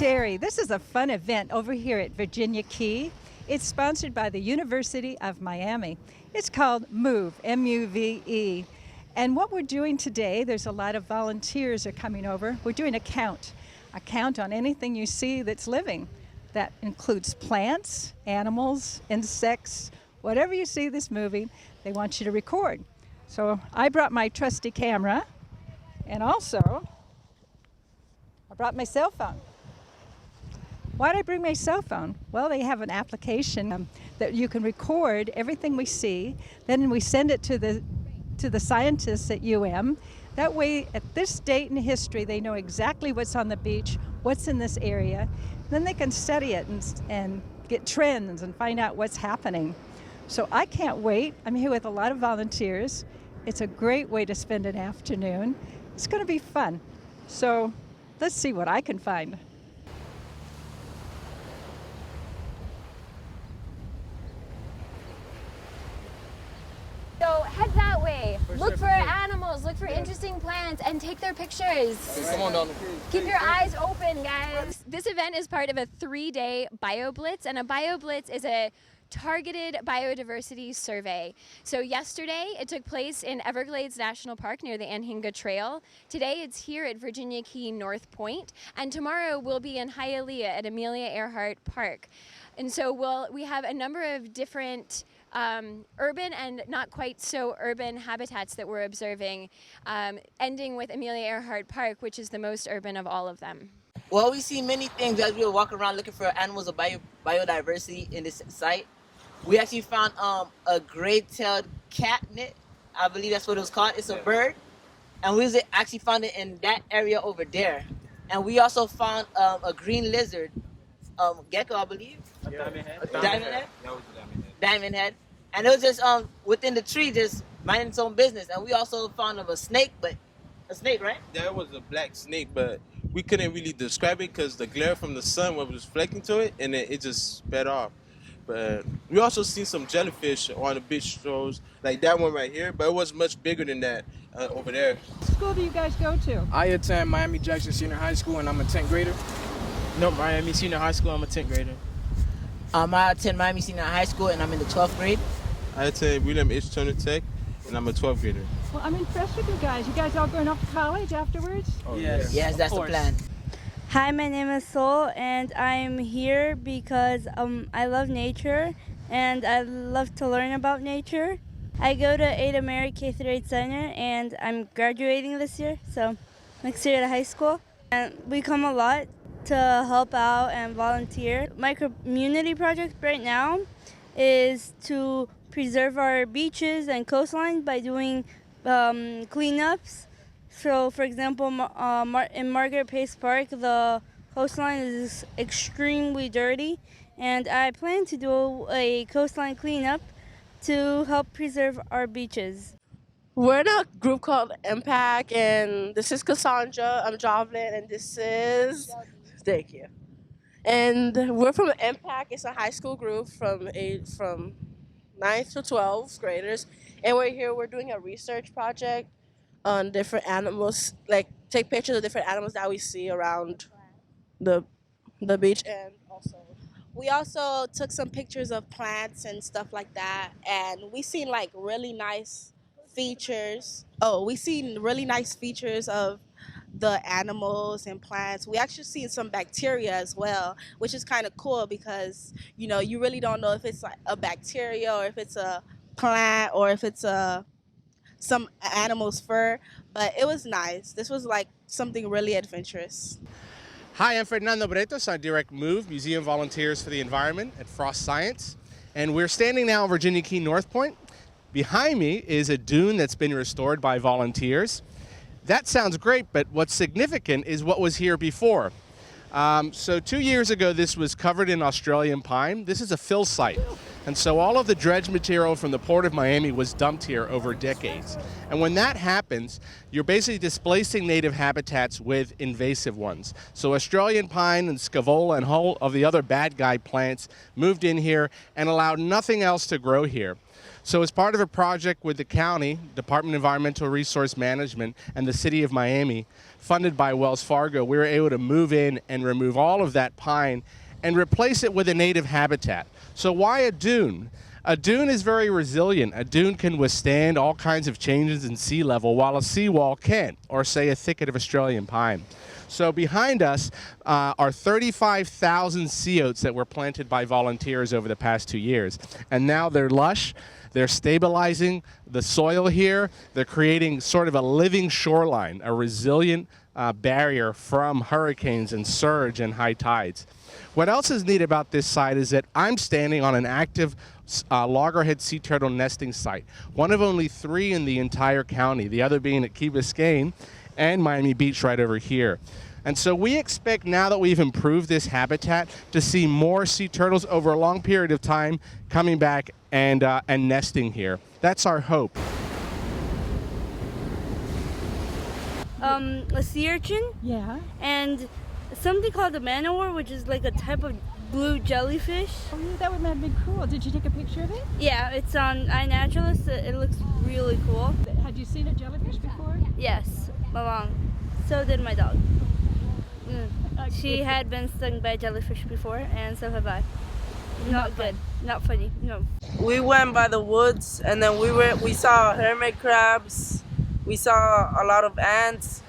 Terry. This is a fun event over here at Virginia Key. It's sponsored by the University of Miami. It's called MOVE, M-U-V-E. And what we're doing today, there's a lot of volunteers are coming over. We're doing a count on anything you see that's living. That includes plants, animals, insects, whatever you see this movie, they want you to record. So I brought my trusty camera, and also I brought my cell phone. Why did I bring my cell phone? Well, they have an application that you can record everything we see. Then we send it to the scientists at UM. That way, at this date in history, they know exactly what's on the beach, what's in this area. Then they can study it and get trends and find out what's happening. So I can't wait. I'm here with a lot of volunteers. It's a great way to spend an afternoon. It's going to be fun. So let's see what I can find. So head that way. Look for animals, look for interesting plants, and take their pictures. Come on down. Keep your eyes open, guys. This event is part of a 3-day BioBlitz, and a BioBlitz is a targeted biodiversity survey. So yesterday it took place in Everglades National Park near the Anhinga Trail. Today it's here at Virginia Key North Point, and tomorrow we'll be in Hialeah at Amelia Earhart Park. And so we have a number of different urban and not quite so urban habitats that we're observing, ending with Amelia Earhart Park, which is the most urban of all of them. Well, we see many things as we walk around looking for animals of biodiversity in this site. We actually found a gray-tailed catnip. I believe that's what it was called. It's a bird. And we actually found it in that area over there. And we also found a green lizard, gecko, I believe. A diamond head? Diamond head? That was a diamond head. Diamond head. And it was just within the tree, just minding its own business. And we also found a snake, but a snake, right? That was a black snake, but we couldn't really describe it because the glare from the sun was reflecting to it, and it just sped off. But we also seen some jellyfish on the beach shores, like that one right here, but it was much bigger than that over there. What school do you guys go to? I attend Miami Jackson Senior High School, and I'm a 10th grader. No, Miami Senior High School, I'm a 10th grader. I attend Miami Senior High School, and I'm in the 12th grade. I attend William H. Turner Tech, and I'm a 12th grader. Well, I'm impressed with you guys. You guys all going off to college afterwards? Oh, Yes. Yes, that's the plan. Hi, my name is Sol, and I'm here because I love nature and I love to learn about nature. I go to Ada Merritt K-8 Center, and I'm graduating this year, so next year at high school. And we come a lot to help out and volunteer. My community project right now is to preserve our beaches and coastlines by doing cleanups. So, for example, in Margaret Pace Park, the coastline is extremely dirty, and I plan to do a coastline cleanup to help preserve our beaches. We're in a group called Impact, and this is Cassandra. I'm Jovelyn, and this is... Thank you. And we're from Impact. It's a high school group from 9th to 12th graders, and we're doing a research project on different animals, like take pictures of different animals that we see around the beach. And we also took some pictures of plants and stuff like that, and we seen like really nice features. We seen really nice features of the animals and plants. We actually seen some bacteria as well, which is kind of cool because you really don't know if it's like a bacteria or if it's a plant or if it's some animal's fur, but it was nice. This was like something really adventurous. Hi, I'm Fernando Bretos. I direct MOVE, Museum Volunteers for the Environment at Frost Science. And we're standing now at Virginia Key North Point. Behind me is a dune that's been restored by volunteers. That sounds great, but what's significant is what was here before. So 2 years ago, this was covered in Australian pine. This is a fill site. And so all of the dredge material from the Port of Miami was dumped here over decades. And when that happens, you're basically displacing native habitats with invasive ones. So Australian pine and scaevola and whole of the other bad guy plants moved in here and allowed nothing else to grow here. So as part of a project with the county, Department of Environmental Resource Management, and the city of Miami, funded by Wells Fargo, we were able to move in and remove all of that pine and replace it with a native habitat. So why a dune? A dune is very resilient. A dune can withstand all kinds of changes in sea level, while a seawall can't, or say a thicket of Australian pine. So behind us are 35,000 sea oats that were planted by volunteers over the past 2 years. And now they're lush. They're stabilizing the soil here. They're creating sort of a living shoreline, a resilient barrier from hurricanes and surge and high tides. What else is neat about this site is that I'm standing on an active loggerhead sea turtle nesting site, one of only 3 in the entire county, the other being at Key Biscayne and Miami Beach right over here. And so we expect, now that we've improved this habitat, to see more sea turtles over a long period of time coming back and nesting here. That's our hope. A sea urchin. Yeah. And something called a manowar, which is like a type of blue jellyfish. Oh, yeah, that would have been cool. Did you take a picture of it? Yeah, it's on iNaturalist. It looks really cool. Had you seen a jellyfish before? Yes, along. So did my dog. She had been stung by a jellyfish before, and so have I. Not good. Not funny. No. We went by the woods, and then we saw hermit crabs. We saw a lot of ants.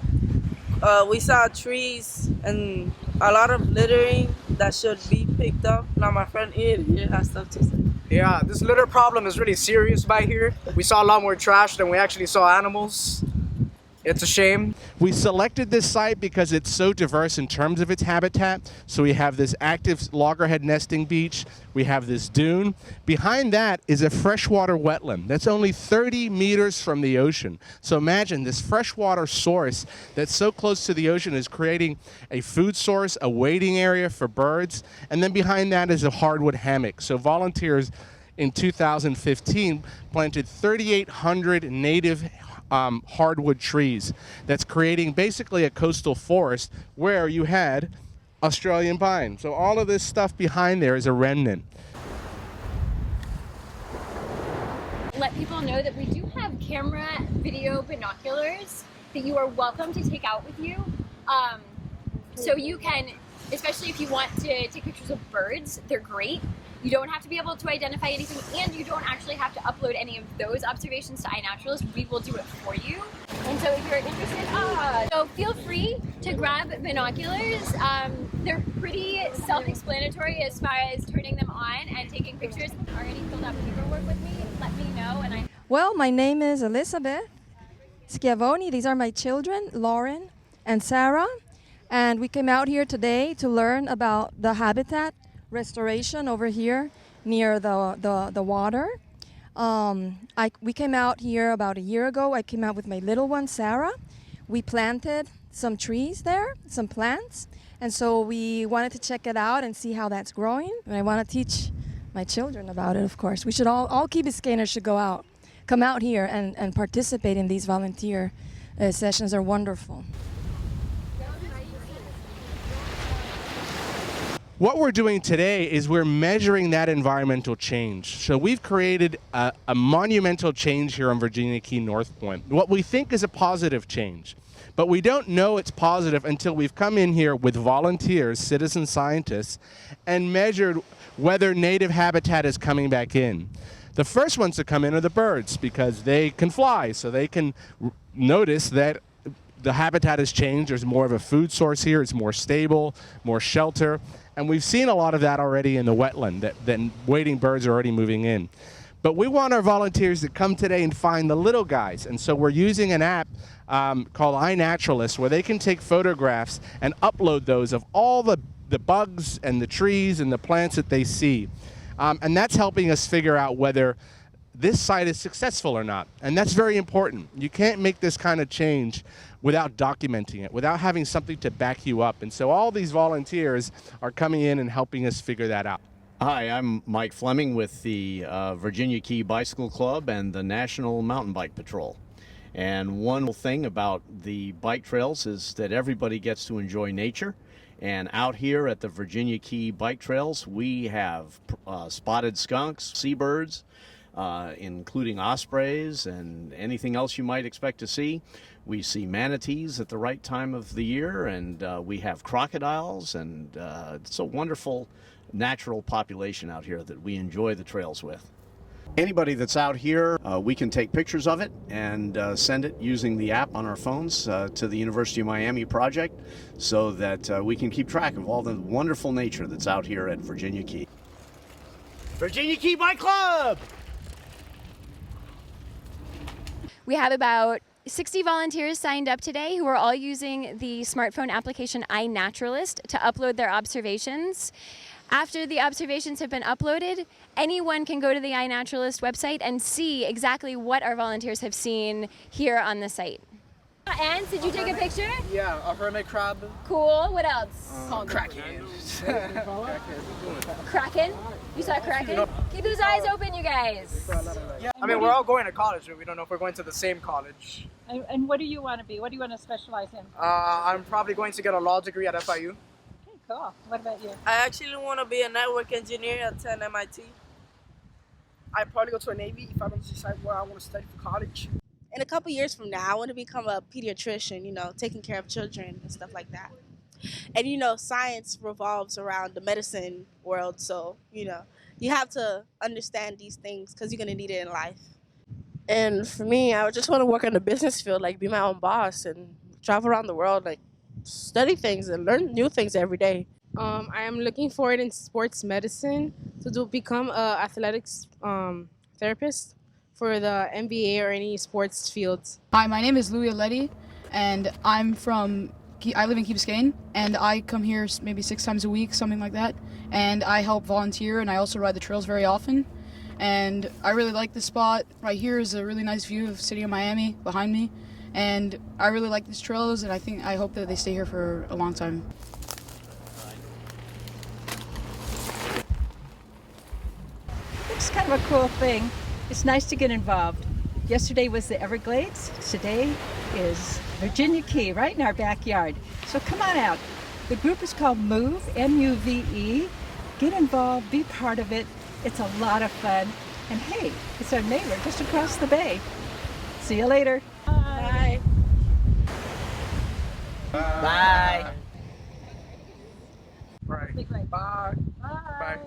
We saw trees and a lot of littering that should be picked up. Now my friend Ed here has stuff to say. Yeah, this litter problem is really serious by here. We saw a lot more trash than we actually saw animals. It's a shame. We selected this site because it's so diverse in terms of its habitat. So we have this active loggerhead nesting beach. We have this dune. Behind that is a freshwater wetland that's only 30 meters from the ocean. So imagine this freshwater source that's so close to the ocean is creating a food source, a wading area for birds. And then behind that is a hardwood hammock. So volunteers in 2015 planted 3,800 native hardwood trees. That's creating basically a coastal forest where you had Australian pine. So all of this stuff behind there is a remnant. Let people know that we do have camera video binoculars that you are welcome to take out with you. So you can, especially if you want to take pictures of birds, they're great. You don't have to be able to identify anything, and you don't actually have to upload any of those observations to iNaturalist. We will do it for you. And so if you're interested, so feel free to grab binoculars. They're pretty self-explanatory as far as turning them on and taking pictures. Already filled out paperwork with me, let me know. And Well, my name is Elizabeth Schiavoni. These are my children, Lauren and Sarah. And we came out here today to learn about the habitat restoration over here near the water. We came out here about a year ago. I came out with my little one, Sarah. We planted some trees there, some plants. And so we wanted to check it out and see how that's growing. And I want to teach my children about it, of course. We should all Key Biscayners should come out here and participate in these volunteer sessions. Are wonderful. What we're doing today is we're measuring that environmental change. So we've created a monumental change here on Virginia Key North Point, what we think is a positive change. But we don't know it's positive until we've come in here with volunteers, citizen scientists, and measured whether native habitat is coming back in. The first ones to come in are the birds because they can fly, so they can notice that the habitat has changed. There's more of a food source here. It's more stable, more shelter. And we've seen a lot of that already in the wetland, that wading birds are already moving in. But we want our volunteers to come today and find the little guys. And so we're using an app called iNaturalist where they can take photographs and upload those of all the bugs and the trees and the plants that they see. And that's helping us figure out whether this site is successful or not. And that's very important. You can't make this kind of change without documenting it, without having something to back you up. And so all these volunteers are coming in and helping us figure that out. Hi, I'm Mike Fleming with the Virginia Key Bicycle Club and the National Mountain Bike Patrol. And one thing about the bike trails is that everybody gets to enjoy nature. And out here at the Virginia Key Bike Trails, we have spotted skunks, seabirds, including ospreys and anything else you might expect to see. We see manatees at the right time of the year, and we have crocodiles, and it's a wonderful natural population out here that we enjoy the trails with. Anybody that's out here, we can take pictures of it and send it using the app on our phones to the University of Miami project so that we can keep track of all the wonderful nature that's out here at Virginia Key. Virginia Key Bike Club! We have about 60 volunteers signed up today who are all using the smartphone application iNaturalist to upload their observations. After the observations have been uploaded, anyone can go to the iNaturalist website and see exactly what our volunteers have seen here on the site. And did you take a picture? Yeah, a hermit crab. Cool. What else? Kraken. Kraken? You saw Kraken? Keep those eyes open, you guys. I mean, we're all going to college, but we don't know if we're going to the same college. And what do you want to be? What do you want to specialize in? I'm probably going to get a law degree at FIU. Okay, cool. What about you? I actually want to be a network engineer at 10 MIT. I probably go to a Navy if I don't decide where I want to study for college. In a couple years from now, I want to become a pediatrician, you know, taking care of children and stuff like that. And, you know, science revolves around the medicine world. So, you know, you have to understand these things because you're going to need it in life. And for me, I would just want to work in the business field, like be my own boss and travel around the world, like study things and learn new things every day. I am looking forward in sports medicine to become an athletics therapist for the NBA or any sports fields. Hi, my name is Louis Aletti, and I live in Key Biscayne, and I come here maybe 6 times a week, something like that, and I help volunteer, and I also ride the trails very often, and I really like this spot. Right here is a really nice view of the city of Miami behind me, and I really like these trails, and I hope that they stay here for a long time. It's kind of a cool thing. It's nice to get involved. Yesterday was the Everglades. Today is Virginia Key, right in our backyard. So come on out. The group is called MOVE, M-U-V-E. Get involved, be part of it. It's a lot of fun. And hey, it's our neighbor just across the bay. See you later. Bye. Bye. Right. Bye. Bye. Bye. Bye.